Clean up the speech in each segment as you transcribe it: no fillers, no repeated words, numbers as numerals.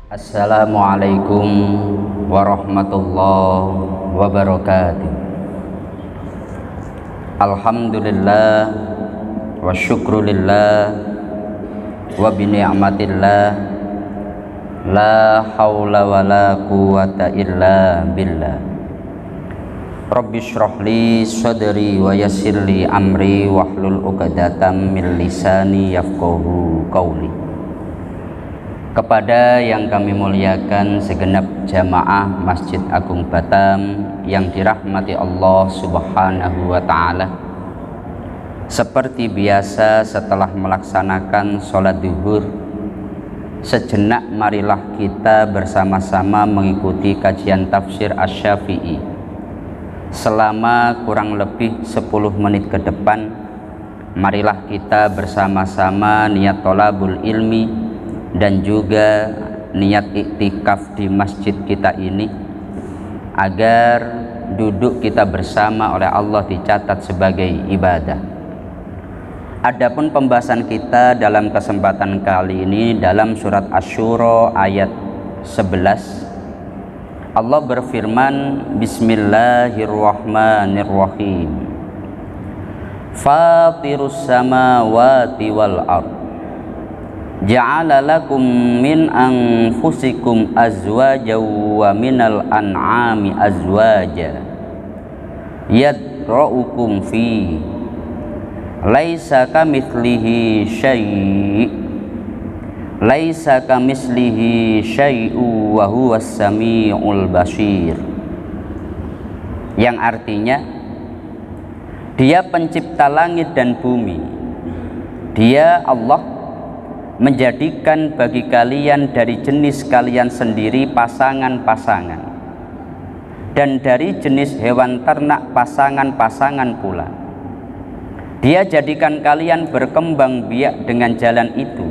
Assalamualaikum warahmatullahi wabarakatuh. Alhamdulillah wa syukrulillah wa bini'matillah la hawla wa la quwata illa billah. Rabbi shrahli sadri wa yassirli amri wahlul uqdatam min lisani yafqahu qawli. Kepada yang kami muliakan segenap jamaah Masjid Agung Batam yang dirahmati Allah Subhanahu wa Ta'ala, seperti biasa setelah melaksanakan sholat duhur, sejenak marilah kita bersama-sama mengikuti kajian tafsir Asy-Syafi'i selama kurang lebih 10 menit ke depan. Marilah kita bersama-sama niat thalabul ilmi dan juga niat iktikaf di masjid kita ini, agar duduk kita bersama oleh Allah dicatat sebagai ibadah. Adapun pembahasan kita dalam kesempatan kali ini dalam surat Asy-Syura ayat 11, Allah berfirman, Bismillahirrahmanirrahim, Fatirus samawati wal ardh, ja'ala lakum min anfusikum azwaja wa minal an'ami azwaja yadra'ukum fi laisa kamitslihi syai'u wa huwas samiul basir, yang artinya Dia pencipta langit dan bumi. Dia Allah menjadikan bagi kalian dari jenis kalian sendiri pasangan-pasangan, dan dari jenis hewan ternak pasangan-pasangan pula. Dia jadikan kalian berkembang biak dengan jalan itu.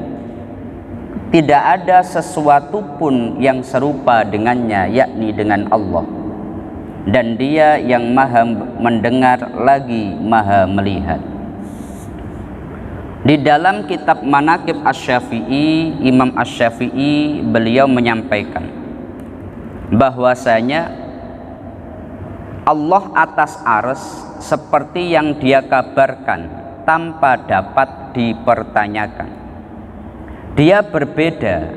Tidak ada sesuatu pun yang serupa dengannya, yakni dengan Allah. Dan Dia yang maha mendengar lagi maha melihat. Di dalam kitab Manaqib Asy-Syafi'i, Imam Asy-Syafi'i beliau menyampaikan bahwasanya Allah atas arsy seperti yang Dia kabarkan tanpa dapat dipertanyakan. Dia berbeda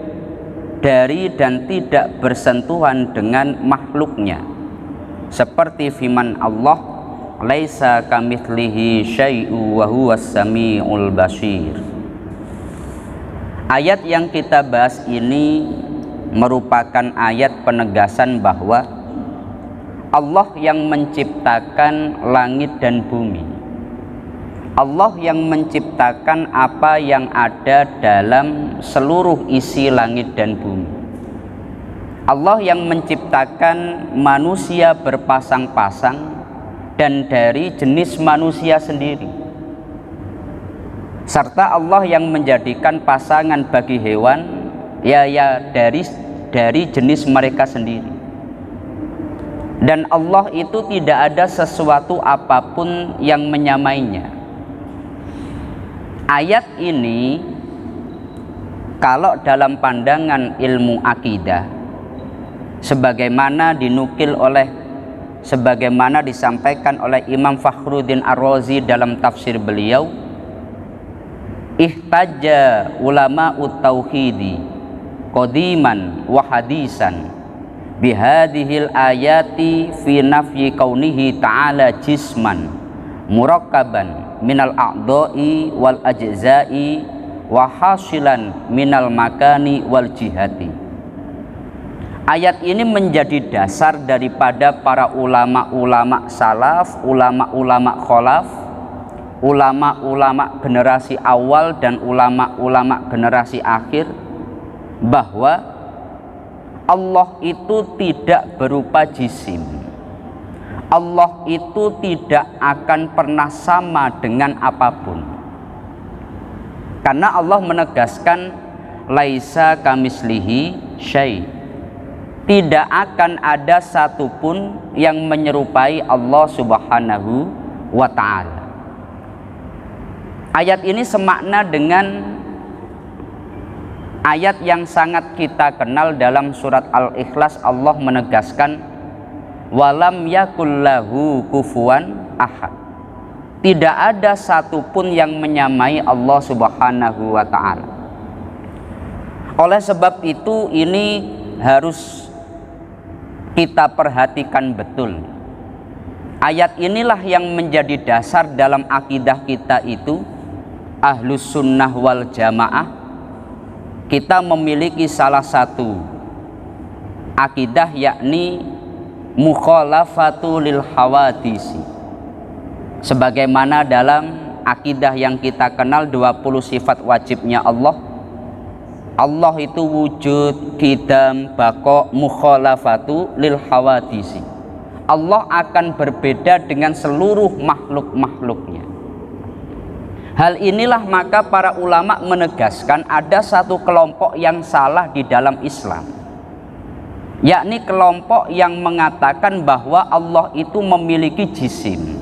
dari dan tidak bersentuhan dengan makhluknya, seperti firman Allah, laisa kamitslihi syai'u wa huwas samiul basir. Ayat yang kita bahas ini merupakan ayat penegasan bahwa Allah yang menciptakan langit dan bumi, Allah yang menciptakan apa yang ada dalam seluruh isi langit dan bumi, Allah yang menciptakan manusia berpasang-pasang dan dari jenis manusia sendiri, serta Allah yang menjadikan pasangan bagi hewan dari jenis mereka sendiri. Dan Allah itu tidak ada sesuatu apapun yang menyamainya. Ayat ini kalau dalam pandangan ilmu akidah, sebagaimana disampaikan oleh Imam Fakhruddin Ar-Razi dalam tafsir beliau, ihtajja ulama'ut tauhidi qadiman wa hadisan bihadhil ayati fi nafyi kaunihi ta'ala jisman murakkaban minal a'dha'i wal ajza'i wa hasilan minal makani wal jihati. Ayat ini menjadi dasar daripada para ulama-ulama salaf, ulama-ulama kholaf, ulama-ulama generasi awal dan ulama-ulama generasi akhir, bahwa Allah itu tidak berupa jisim. Allah itu tidak akan pernah sama dengan apapun. Karena Allah menegaskan laisa kamitslihi syai'. Tidak akan ada satupun yang menyerupai Allah Subhanahu wa Ta'ala. Ayat ini semakna dengan Ayat yang sangat kita kenal dalam surat Al-Ikhlas, Allah menegaskan walam yakullahu kufuwan ahad. Tidak ada satupun yang menyamai Allah Subhanahu wa ta'ala. Oleh sebab itu ini harus kita perhatikan betul. Ayat inilah yang menjadi dasar dalam akidah kita itu Ahlus Sunnah wal Jamaah. Kita memiliki salah satu akidah, yakni mukhalafatu lil hawadisi. Sebagaimana dalam akidah yang kita kenal 20 sifat wajibnya Allah. Allah itu wujud, qidam, baqa, mukhalafatu lil hawadisi. Allah akan berbeda dengan seluruh makhluk-makhluknya. Hal inilah maka para ulama menegaskan ada satu kelompok yang salah di dalam Islam, yakni kelompok yang mengatakan bahwa Allah itu memiliki jisim.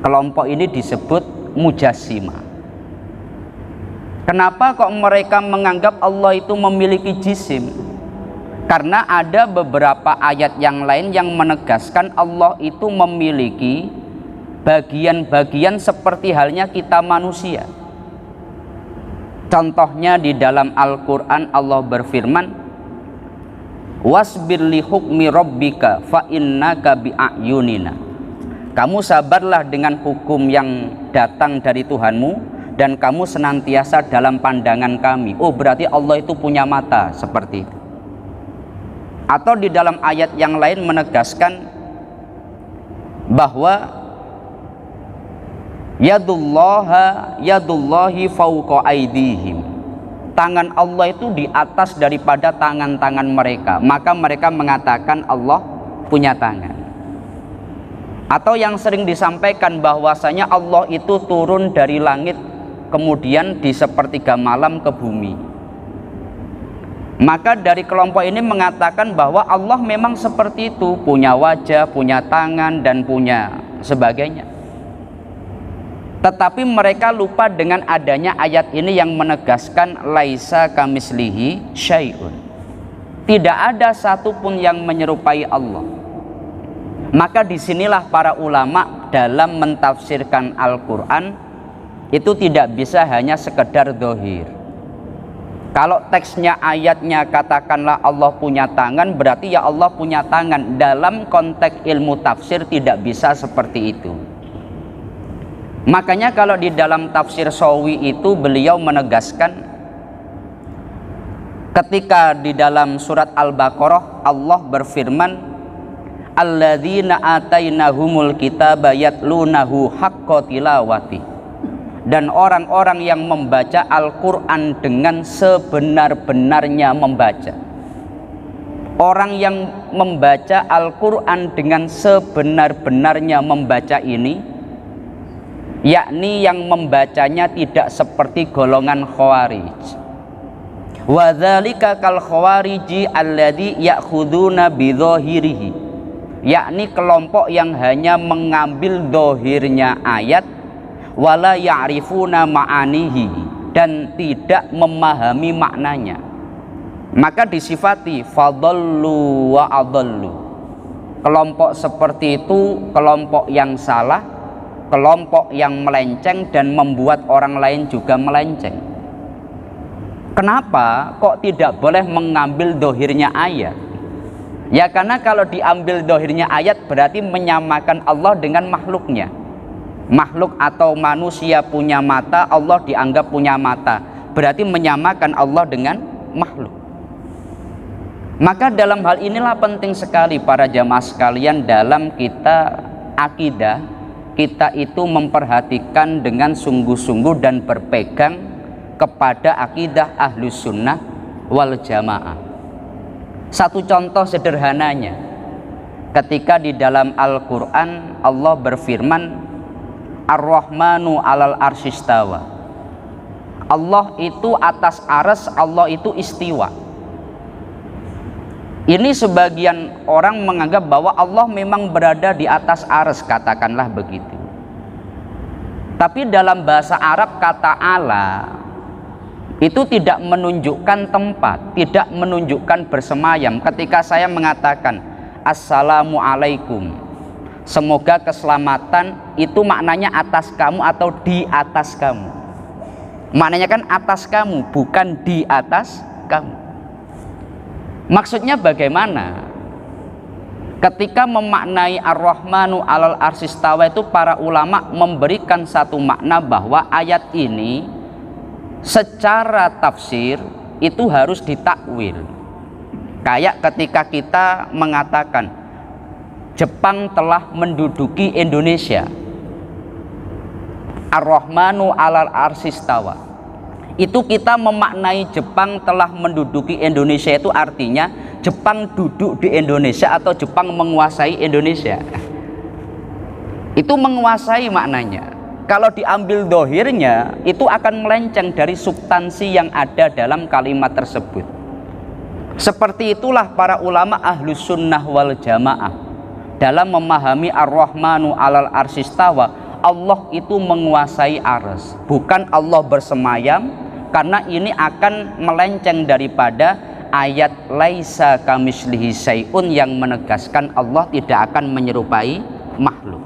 Kelompok ini disebut mujassimah. Kenapa kok mereka menganggap Allah itu memiliki jisim? Karena ada beberapa ayat yang lain yang menegaskan Allah itu memiliki bagian-bagian seperti halnya kita manusia. Contohnya di dalam Al-Quran Allah berfirman, wasbir li hukmi rabbika fa innaka bi'ayunina. Kamu sabarlah dengan hukum yang datang dari Tuhanmu dan kamu senantiasa dalam pandangan kami. Oh, berarti Allah itu punya mata, seperti itu. Atau di dalam ayat yang lain menegaskan bahwa yadullahi fauqa aidihim. Tangan Allah itu di atas daripada tangan-tangan mereka. Maka mereka mengatakan Allah punya tangan. Atau yang sering disampaikan bahwasanya Allah itu turun dari langit kemudian di sepertiga malam ke bumi. Maka dari kelompok ini mengatakan bahwa Allah memang seperti itu, punya wajah, punya tangan, dan punya sebagainya. Tetapi mereka lupa dengan adanya ayat ini yang menegaskan laisa kamislihi syai'un. Tidak ada satupun yang menyerupai Allah. Maka disinilah para ulama dalam mentafsirkan Al-Quran itu tidak bisa hanya sekedar dohir. Kalau teksnya ayatnya katakanlah Allah punya tangan, berarti ya Allah punya tangan. Dalam konteks ilmu tafsir tidak bisa seperti itu. Makanya kalau di dalam tafsir Sawi itu beliau menegaskan ketika di dalam surat Al-Baqarah Allah berfirman alladzina atainahumul kitaba yatlunahu haqqa tilawati, dan orang-orang yang membaca Al-Quran dengan sebenar-benarnya membaca. Orang yang membaca Al-Quran dengan sebenar-benarnya membaca ini yakni yang membacanya tidak seperti golongan khawarij. Wa dzalika kal khawariji alladzi ya'khuduna bi dzahirihi, yakni kelompok yang hanya mengambil dohirnya ayat wala ya'rifuna ma'anihi, dan tidak memahami maknanya. Maka disifati fadallu wa adallu. Kelompok seperti itu kelompok yang salah, kelompok yang melenceng dan membuat orang lain juga melenceng. Kenapa kok tidak boleh mengambil dohirnya ayat? Ya karena kalau diambil dohirnya ayat berarti menyamakan Allah dengan makhluknya. Makhluk atau manusia punya mata, Allah dianggap punya mata, berarti menyamakan Allah dengan makhluk. Maka dalam hal inilah penting sekali para jamaah sekalian dalam kita akidah, kita itu memperhatikan dengan sungguh-sungguh dan berpegang kepada akidah Ahlus Sunnah wal Jamaah. Satu contoh sederhananya, ketika di dalam Al-Quran Allah berfirman Ar-Rahmanu alal arsyistawa. Allah itu atas arsy, Allah itu istiwa. Ini sebagian orang menganggap bahwa Allah memang berada di atas arsy, katakanlah begitu. Tapi dalam bahasa Arab kata ala itu tidak menunjukkan tempat, tidak menunjukkan bersemayam. Ketika saya mengatakan assalamualaikum, semoga keselamatan, itu maknanya atas kamu atau di atas kamu. Maknanya kan atas kamu, bukan di atas kamu. Maksudnya bagaimana? Ketika memaknai Ar-Rahmanu 'alal arsy istawa itu para ulama memberikan satu makna bahwa ayat ini secara tafsir itu harus ditakwil. Kayak ketika kita mengatakan Jepang telah menduduki Indonesia, Ar-Rahmanu 'alal arsy istawa, itu kita memaknai Jepang telah menduduki Indonesia itu artinya Jepang duduk di Indonesia atau Jepang menguasai Indonesia. Itu menguasai maknanya. Kalau diambil dohirnya, itu akan melenceng dari substansi yang ada dalam kalimat tersebut. Seperti itulah para ulama ahlus sunnah wal jamaah dalam memahami Ar-Rahmanu 'alal arsy istawa. Allah itu menguasai arsy, bukan Allah bersemayam, karena ini akan melenceng daripada ayat laisa kamitslihi syai'un yang menegaskan Allah tidak akan menyerupai makhluk.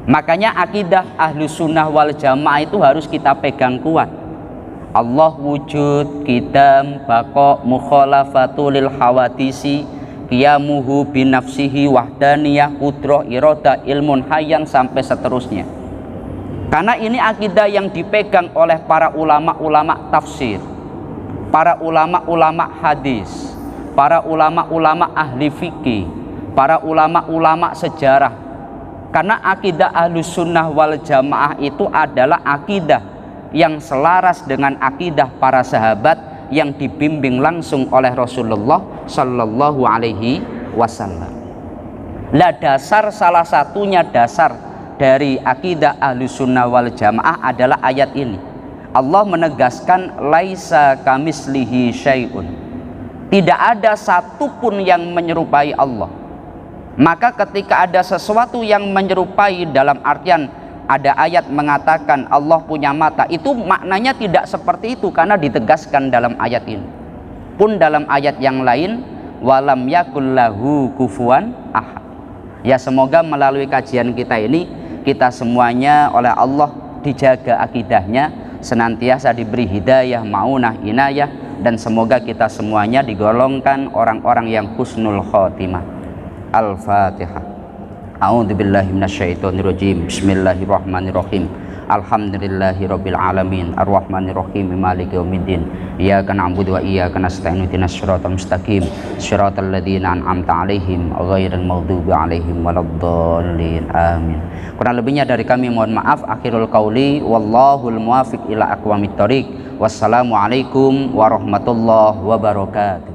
Makanya akidah ahlus sunnah wal jamaah itu harus kita pegang kuat. Allah wujud, qidam, baqa, mukhalafatu lil hawadisi, qiyamuhu binafsihi, wahdaniyah, qudrah, iradah, ilmun, hayyan, sampai seterusnya. Karena ini akidah yang dipegang oleh para ulama-ulama tafsir, para ulama-ulama hadis, para ulama-ulama ahli fikih, para ulama-ulama sejarah. Karena akidah ahlus sunnah wal jamaah itu adalah akidah yang selaras dengan akidah para sahabat yang dibimbing langsung oleh Rasulullah Sallallahu Alaihi Wasallam. Lah dasar, salah satunya dasar dari akidah ahlus sunnah wal jamaah adalah ayat ini. Allah menegaskan laisa kamitslihi syai'un, tidak ada satupun yang menyerupai Allah. Maka ketika ada sesuatu yang menyerupai dalam artian ada ayat mengatakan Allah punya mata, itu maknanya tidak seperti itu karena ditegaskan dalam ayat ini. Pun dalam ayat yang lain walam yakul lahu kufuwan ahad. Ya, semoga melalui kajian kita ini kita semuanya oleh Allah dijaga akidahnya, senantiasa diberi hidayah, maunah, inayah, dan semoga kita semuanya digolongkan orang-orang yang husnul khotimah. Al-Fatihah. A'udzubillahi minasyaitonirrajim. Bismillahirrahmanirrahim. Alhamdulillahirabbil alamin. Arrahmanirrahim. Maliki yaumiddin. Iyyaka na'budu wa iyyaka nasta'in. Ihdinas siratal mustaqim. Shiratal ladzina an'amta 'alaihim ghairil maghdubi 'alaihim waladdallin. Amin. Kurang lebihnya dari kami mohon maaf. Akhirul qauli wallahul muwaffiq ila aqwamit thoriq. Wassalamualaikum warahmatullahi wabarakatuh.